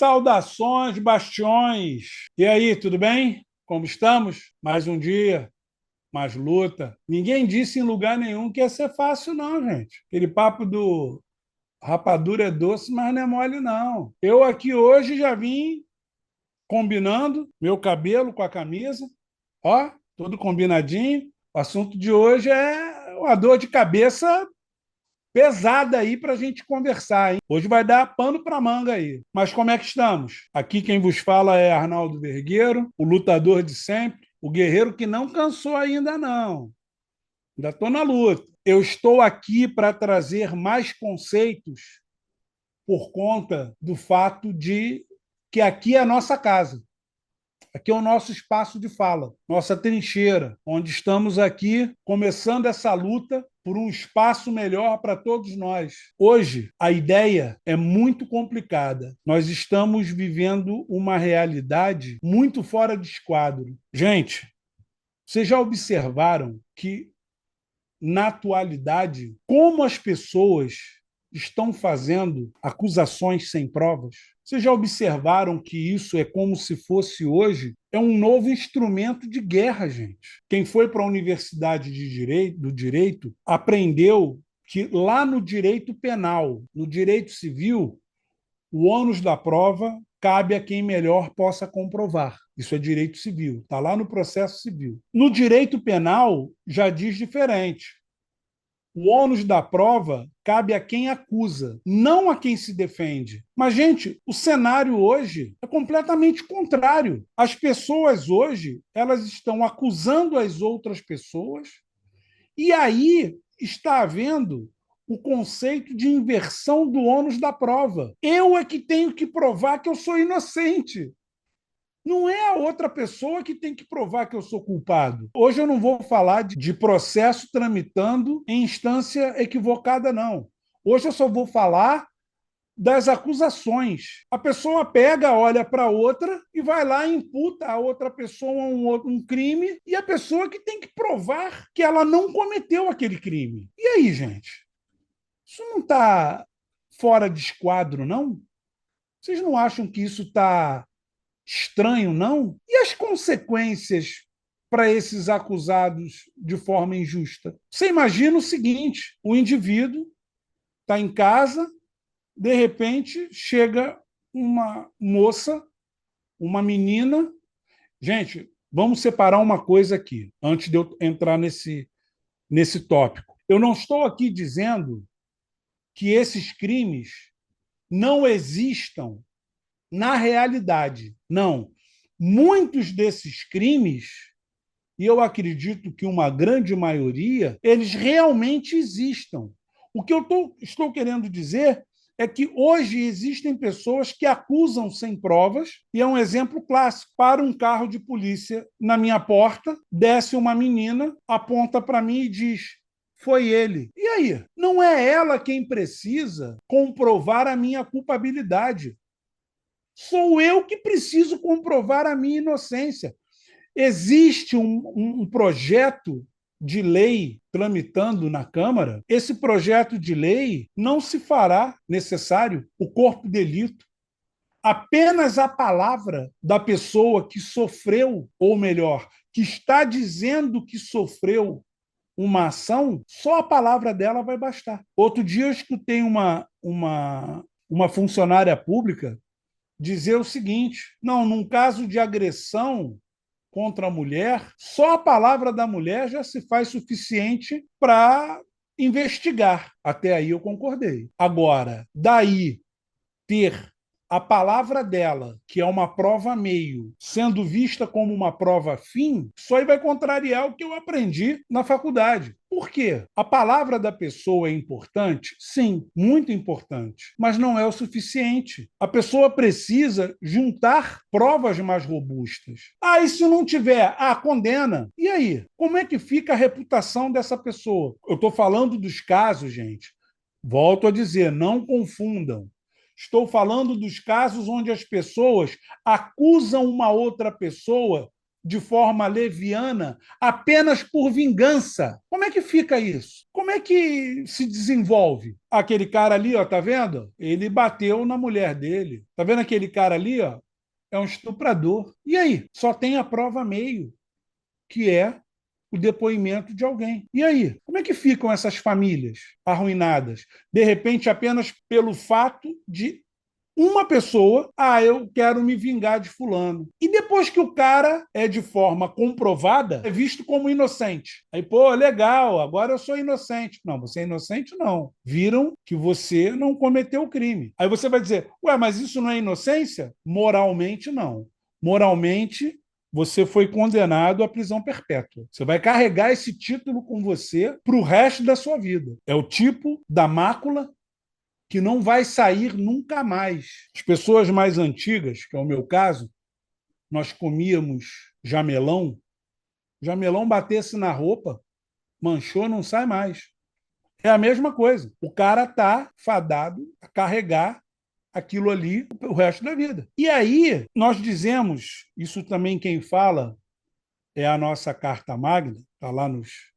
Saudações, bastiões! E aí, tudo bem? Como estamos? Mais um dia, mais luta. Ninguém disse em lugar nenhum que ia ser fácil, não, gente. Aquele papo do rapadura é doce, mas não é mole, não. Eu aqui hoje já vim combinando meu cabelo com a camisa. Ó, tudo combinadinho. O assunto de hoje é uma dor de cabeça pesada aí para a gente conversar, hein? Hoje vai dar pano para manga aí. Mas como é que estamos? Aqui quem vos fala é Arnaldo Vergueiro, o lutador de sempre, o guerreiro que não cansou ainda não. Ainda estou na luta. Eu estou aqui para trazer mais conceitos por conta do fato de que aqui é a nossa casa. Aqui é o nosso espaço de fala, nossa trincheira, onde estamos aqui começando essa luta por um espaço melhor para todos nós. Hoje, a ideia é muito complicada. Nós estamos vivendo uma realidade muito fora de esquadro. Gente, vocês já observaram que, na atualidade, como as pessoas estão fazendo acusações sem provas? Vocês já observaram que isso é como se fosse hoje? É um novo instrumento de guerra, gente. Quem foi para a Universidade do Direito aprendeu que lá no direito penal, no direito civil, o ônus da prova cabe a quem melhor possa comprovar. Isso é direito civil, está lá no processo civil. No direito penal, já diz diferente. O ônus da prova cabe a quem acusa, não a quem se defende. Mas, gente, o cenário hoje é completamente contrário. As pessoas hoje, elas estão acusando as outras pessoas e aí está havendo o conceito de inversão do ônus da prova. Eu é que tenho que provar que eu sou inocente. Não é a outra pessoa que tem que provar que eu sou culpado. Hoje eu não vou falar de processo tramitando em instância equivocada, não. Hoje eu só vou falar das acusações. A pessoa pega, olha para outra e vai lá e imputa a outra pessoa um crime e a pessoa que tem que provar que ela não cometeu aquele crime. E aí, gente? Isso não está fora de esquadro, não? Vocês não acham que isso está estranho, não? E as consequências para esses acusados de forma injusta? Você imagina o seguinte: o indivíduo está em casa, de repente chega uma moça, uma menina. Gente, vamos separar uma coisa aqui, antes de eu entrar nesse tópico. Eu não estou aqui dizendo que esses crimes não existam na realidade. Não. Muitos desses crimes, e eu acredito que uma grande maioria, eles realmente existam. O que eu estou querendo dizer é que hoje existem pessoas que acusam sem provas, e é um exemplo clássico. Para um carro de polícia na minha porta, desce uma menina, aponta para mim e diz: foi ele. E aí? Não é ela quem precisa comprovar a minha culpabilidade. Sou eu que preciso comprovar a minha inocência. Existe um projeto de lei tramitando na Câmara. Esse projeto de lei não se fará necessário o corpo de delito. Apenas a palavra da pessoa que sofreu, ou melhor, que está dizendo que sofreu uma ação, só a palavra dela vai bastar. Outro dia eu escutei uma funcionária pública dizer o seguinte: não, num caso de agressão contra a mulher, só a palavra da mulher já se faz suficiente para investigar. Até aí eu concordei. Agora, daí ter a palavra dela, que é uma prova meio, sendo vista como uma prova fim, isso aí vai contrariar o que eu aprendi na faculdade. Por quê? A palavra da pessoa é importante? Sim, muito importante, mas não é o suficiente. A pessoa precisa juntar provas mais robustas. Ah, e se não tiver? Ah, condena. E aí? Como é que fica a reputação dessa pessoa? Eu estou falando dos casos, gente. Volto a dizer, não confundam. Estou falando dos casos onde as pessoas acusam uma outra pessoa de forma leviana apenas por vingança. Como é que fica isso? Como é que se desenvolve? Aquele cara ali, ó, tá vendo? Ele bateu na mulher dele. Tá vendo aquele cara ali, ó? É um estuprador. E aí? Só tem a prova meio, que é o depoimento de alguém. E aí? Como é que ficam essas famílias arruinadas? De repente, apenas pelo fato de uma pessoa, eu quero me vingar de fulano. E depois que o cara é de forma comprovada, é visto como inocente. Aí, pô, legal, agora eu sou inocente. Não, você é inocente? Não. Viram que você não cometeu o crime. Aí você vai dizer, ué, mas isso não é inocência? Moralmente, não. Moralmente, você foi condenado à prisão perpétua. Você vai carregar esse título com você para o resto da sua vida. É o tipo da mácula que não vai sair nunca mais. As pessoas mais antigas, que é o meu caso, nós comíamos jamelão. Jamelão batesse na roupa, manchou, não sai mais. É a mesma coisa. O cara está fadado a carregar aquilo ali o resto da vida. E aí, nós dizemos, isso também quem fala é a nossa Carta Magna, está lá nos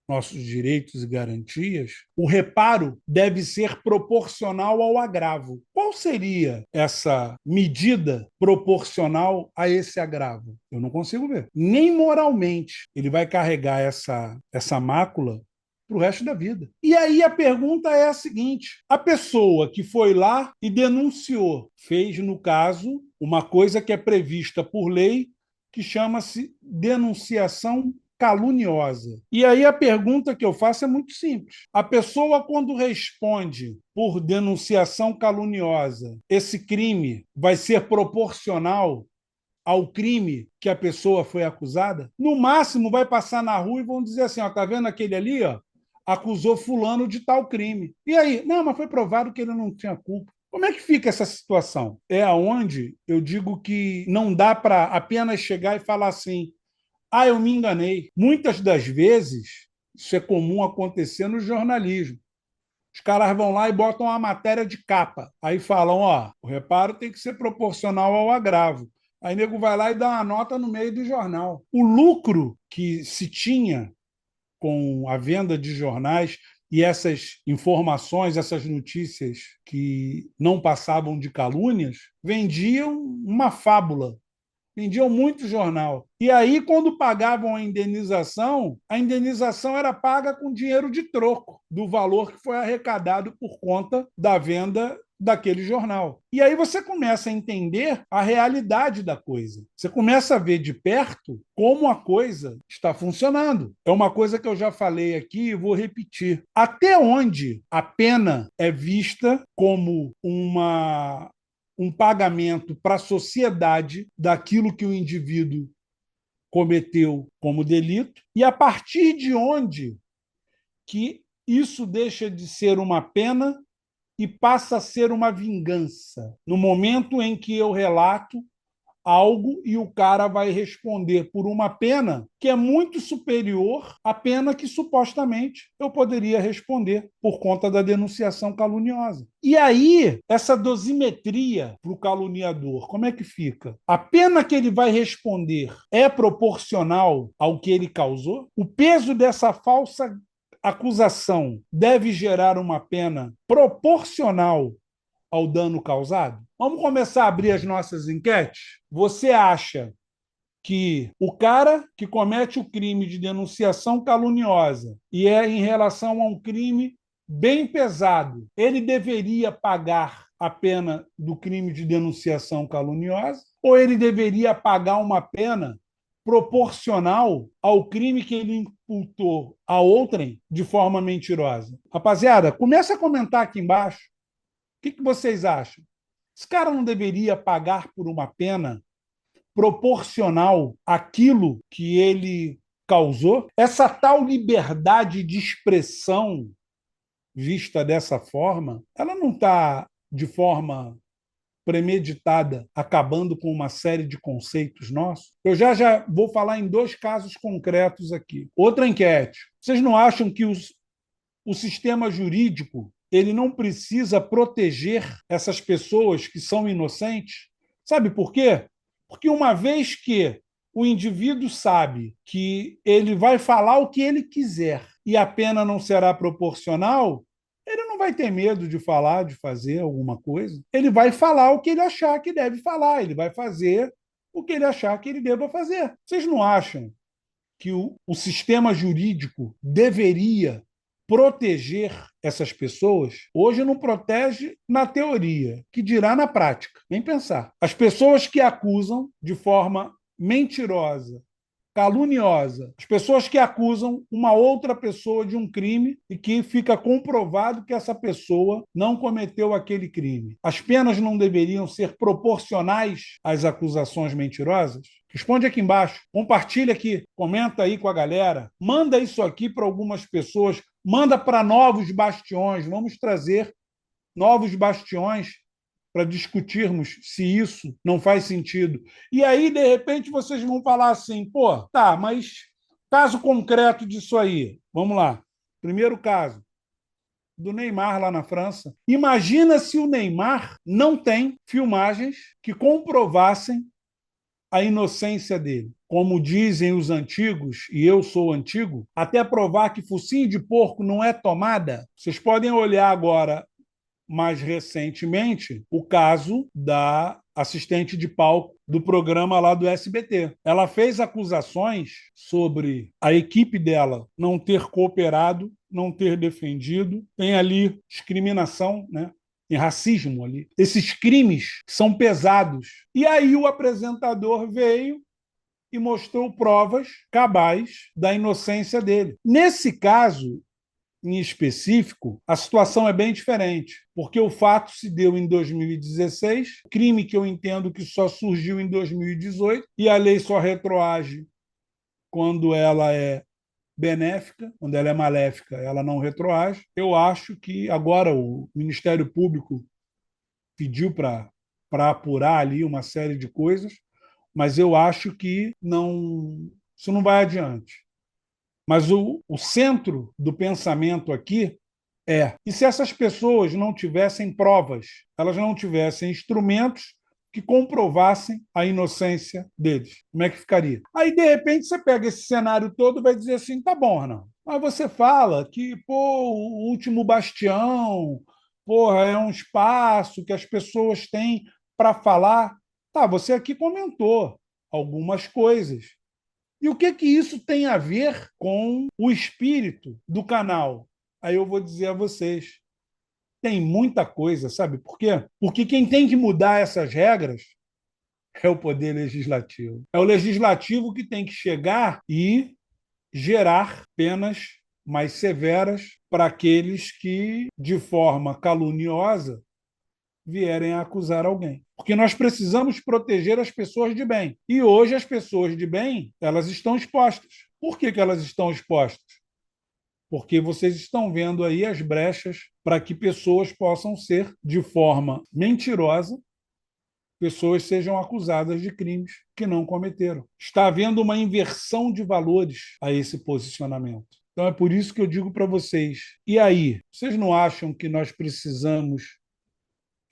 nossos direitos e garantias, o reparo deve ser proporcional ao agravo. Qual seria essa medida proporcional a esse agravo? Eu não consigo ver. Nem moralmente ele vai carregar essa mácula para o resto da vida. E aí a pergunta é a seguinte: a pessoa que foi lá e denunciou, fez, no caso, uma coisa que é prevista por lei, que chama-se denunciação caluniosa. E aí a pergunta que eu faço é muito simples. A pessoa, quando responde por denunciação caluniosa, esse crime vai ser proporcional ao crime que a pessoa foi acusada? No máximo, vai passar na rua e vão dizer assim, ó, tá vendo aquele ali, ó? Acusou fulano de tal crime. E aí? Não, mas foi provado que ele não tinha culpa. Como é que fica essa situação? É aonde eu digo que não dá para apenas chegar e falar assim, eu me enganei. Muitas das vezes, isso é comum acontecer no jornalismo. Os caras vão lá e botam uma matéria de capa. Aí falam, o reparo tem que ser proporcional ao agravo. Aí o nego vai lá e dá uma nota no meio do jornal. O lucro que se tinha com a venda de jornais e essas informações, essas notícias que não passavam de calúnias, vendiam uma fábula, vendiam muito jornal. E aí, quando pagavam a indenização era paga com dinheiro de troco do valor que foi arrecadado por conta da venda daquele jornal. E aí você começa a entender a realidade da coisa. Você começa a ver de perto como a coisa está funcionando. É uma coisa que eu já falei aqui e vou repetir. Até onde a pena é vista como um pagamento para a sociedade daquilo que o indivíduo cometeu como delito, e a partir de onde que isso deixa de ser uma pena e passa a ser uma vingança. No momento em que eu relato algo e o cara vai responder por uma pena que é muito superior à pena que supostamente eu poderia responder por conta da denunciação caluniosa. E aí, essa dosimetria para o caluniador, como é que fica? A pena que ele vai responder é proporcional ao que ele causou? O peso dessa falsa acusação deve gerar uma pena proporcional ao dano causado? Vamos começar a abrir as nossas enquetes? Você acha que o cara que comete o crime de denunciação caluniosa e é em relação a um crime bem pesado, ele deveria pagar a pena do crime de denunciação caluniosa ou ele deveria pagar uma pena proporcional ao crime que ele imputou a outrem de forma mentirosa? Rapaziada, começa a comentar aqui embaixo. O que vocês acham? Esse cara não deveria pagar por uma pena proporcional àquilo que ele causou? Essa tal liberdade de expressão vista dessa forma, ela não está de forma premeditada acabando com uma série de conceitos nossos? Eu já vou falar em 2 casos concretos aqui. Outra enquete. Vocês não acham que o sistema jurídico ele não precisa proteger essas pessoas que são inocentes? Sabe por quê? Porque uma vez que o indivíduo sabe que ele vai falar o que ele quiser e a pena não será proporcional, ele não vai ter medo de falar, de fazer alguma coisa. Ele vai falar o que ele achar que deve falar, ele vai fazer o que ele achar que ele deva fazer. Vocês não acham que o sistema jurídico deveria proteger essas pessoas? Hoje não protege na teoria, que dirá na prática. Nem pensar. As pessoas que acusam de forma mentirosa, caluniosa, as pessoas que acusam uma outra pessoa de um crime e que fica comprovado que essa pessoa não cometeu aquele crime. As penas não deveriam ser proporcionais às acusações mentirosas? Responde aqui embaixo, compartilha aqui, comenta aí com a galera, manda isso aqui para algumas pessoas, manda para novos bastiões, vamos trazer novos bastiões para discutirmos se isso não faz sentido. E aí, de repente, vocês vão falar assim, pô, tá, mas caso concreto disso aí, vamos lá. Primeiro caso, do Neymar lá na França. Imagina se o Neymar não tem filmagens que comprovassem a inocência dele. Como dizem os antigos, e eu sou antigo, até provar que focinho de porco não é tomada. Vocês podem olhar agora mais recentemente, o caso da assistente de palco do programa lá do SBT. Ela fez acusações sobre a equipe dela não ter cooperado, não ter defendido. Tem ali discriminação, né? Tem racismo ali. Esses crimes são pesados. E aí o apresentador veio e mostrou provas cabais da inocência dele. Nesse caso, em específico, a situação é bem diferente, porque o fato se deu em 2016, crime que eu entendo que só surgiu em 2018, e a lei só retroage quando ela é benéfica, quando ela é maléfica, ela não retroage. Eu acho que agora o Ministério Público pediu para apurar ali uma série de coisas, mas eu acho que não, isso não vai adiante. Mas o centro do pensamento aqui é: e se essas pessoas não tivessem provas, elas não tivessem instrumentos que comprovassem a inocência deles? Como é que ficaria? Aí, de repente, você pega esse cenário todo e vai dizer assim: tá bom, Renan. Mas você fala que, pô, o último bastião, porra, é um espaço que as pessoas têm para falar. Tá, você aqui comentou algumas coisas. E o que que isso tem a ver com o espírito do canal? Aí eu vou dizer a vocês, tem muita coisa, sabe por quê? Porque quem tem que mudar essas regras é o poder legislativo. É o legislativo que tem que chegar e gerar penas mais severas para aqueles que, de forma caluniosa, vierem a acusar alguém. Porque nós precisamos proteger as pessoas de bem. E hoje as pessoas de bem, elas estão expostas. Por que elas estão expostas? Porque vocês estão vendo aí as brechas para que pessoas possam ser, de forma mentirosa, pessoas sejam acusadas de crimes que não cometeram. Está havendo uma inversão de valores a esse posicionamento. Então é por isso que eu digo para vocês, e aí, vocês não acham que nós precisamos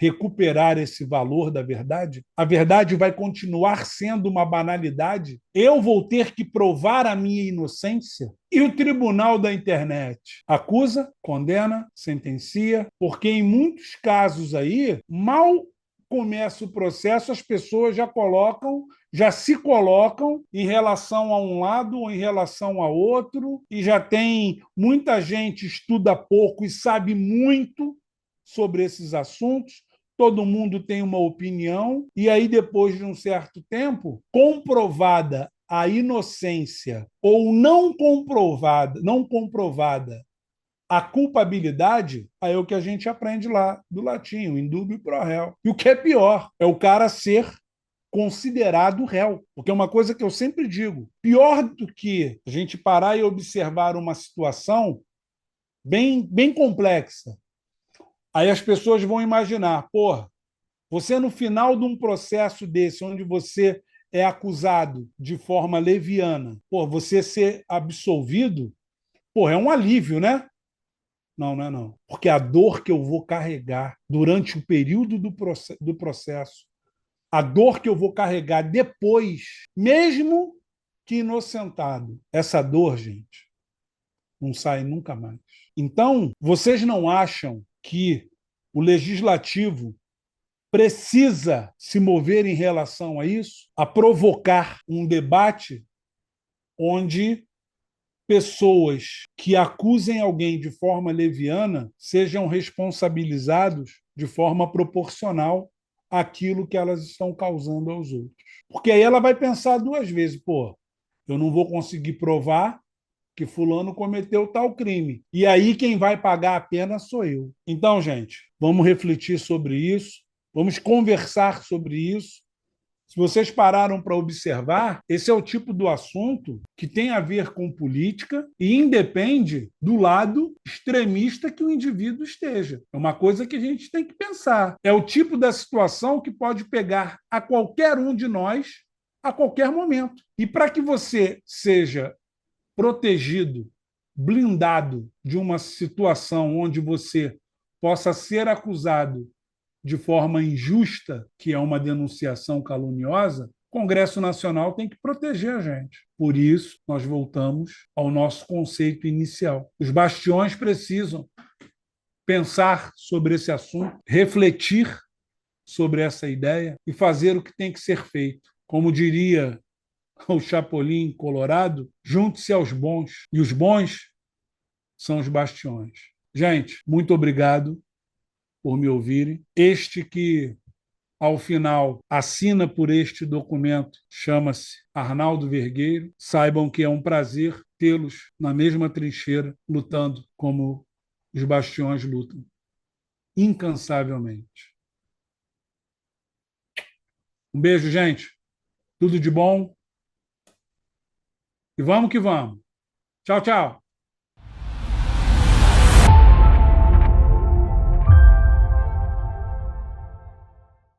recuperar esse valor da verdade? A verdade vai continuar sendo uma banalidade? Eu vou ter que provar a minha inocência? E o tribunal da internet acusa, condena, sentencia, porque em muitos casos aí, mal começa o processo, as pessoas já se colocam em relação a um lado ou em relação a outro, e já tem muita gente estuda pouco e sabe muito sobre esses assuntos, todo mundo tem uma opinião, e aí, depois de um certo tempo, comprovada a inocência ou não comprovada a culpabilidade, aí é o que a gente aprende lá do latim, o indúbio pro réu. E o que é pior, é o cara ser considerado réu. Porque é uma coisa que eu sempre digo, pior do que a gente parar e observar uma situação bem complexa, aí as pessoas vão imaginar, porra, você no final de um processo desse, onde você é acusado de forma leviana, pô, você ser absolvido, pô, é um alívio, né? Não, não é não. Porque a dor que eu vou carregar durante o período do processo a dor que eu vou carregar depois, mesmo que inocentado, essa dor, gente, não sai nunca mais. Então, vocês não acham que o legislativo precisa se mover em relação a isso, a provocar um debate onde pessoas que acusem alguém de forma leviana sejam responsabilizados de forma proporcional àquilo que elas estão causando aos outros? Porque aí ela vai pensar duas vezes, pô, eu não vou conseguir provar que fulano cometeu tal crime. E aí quem vai pagar a pena sou eu. Então, gente, vamos refletir sobre isso, vamos conversar sobre isso. Se vocês pararam para observar, esse é o tipo do assunto que tem a ver com política e independe do lado extremista que o indivíduo esteja. É uma coisa que a gente tem que pensar. É o tipo da situação que pode pegar a qualquer um de nós a qualquer momento. E para que você seja protegido, blindado de uma situação onde você possa ser acusado de forma injusta, que é uma denunciação caluniosa, o Congresso Nacional tem que proteger a gente. Por isso, nós voltamos ao nosso conceito inicial. Os bastiões precisam pensar sobre esse assunto, refletir sobre essa ideia e fazer o que tem que ser feito. Como diria o Chapolin Colorado, junte-se aos bons. E os bons são os bastiões. Gente, muito obrigado por me ouvirem. Este que, ao final, assina por este documento chama-se Arnaldo Vergueiro. Saibam que é um prazer tê-los na mesma trincheira, lutando como os bastiões lutam, incansavelmente. Um beijo, gente. Tudo de bom. E vamos que vamos. Tchau, tchau.